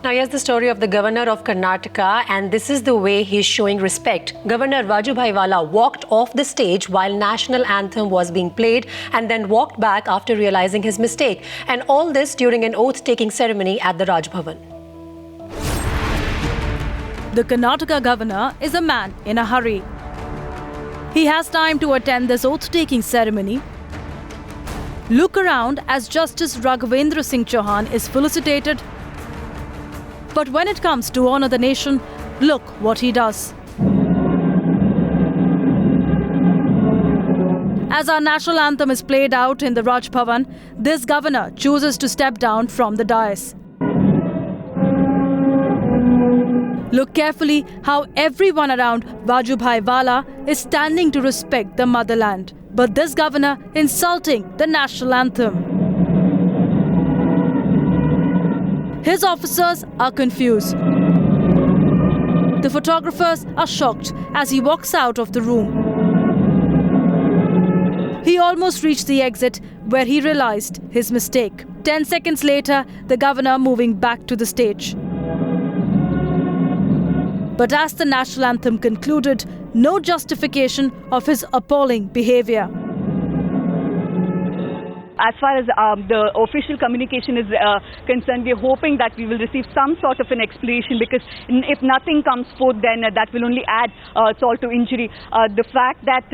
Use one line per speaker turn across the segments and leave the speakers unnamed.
Now, here's the story of the governor of Karnataka, and this is the way he's showing respect. Governor Vajubhai Vala walked off the stage while national anthem was being played and then walked back after realizing his mistake. And all this during an oath-taking ceremony at the Raj Bhavan.
The Karnataka governor is a man in a hurry. He has time to attend this oath-taking ceremony. Look around as Justice Raghavendra Singh Chauhan is felicitated. But when it comes to honor the nation, look what he does. As our national anthem is played out in the Raj Bhavan, this governor chooses to step down from the dais. Look carefully how everyone around Vajubhai Vala is standing to respect the motherland. But this governor insulting the national anthem. His officers are confused. The photographers are shocked as he walks out of the room. He almost reached the exit where he realized his mistake. 10 seconds later, the governor moving back to the stage. But as the national anthem concluded, no justification of his appalling behavior.
As far as the official communication is concerned, we are hoping that we will receive some sort of an explanation, because if nothing comes forth, then that will only add salt to injury. The fact that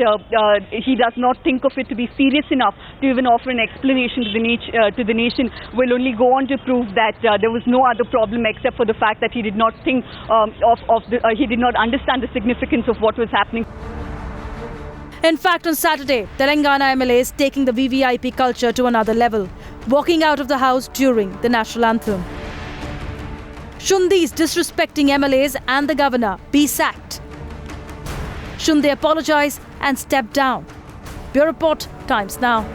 he does not think of it to be serious enough to even offer an explanation to the nation will only go on to prove that there was no other problem except for the fact that he did not think he did not understand the significance of what was happening.
In fact, on Saturday, Telangana MLAs taking the VVIP culture to another level, walking out of the house during the national anthem. Shouldn't these disrespecting MLAs and the governor be sacked? Shouldn't they apologize and step down? Bureau Report, Times Now.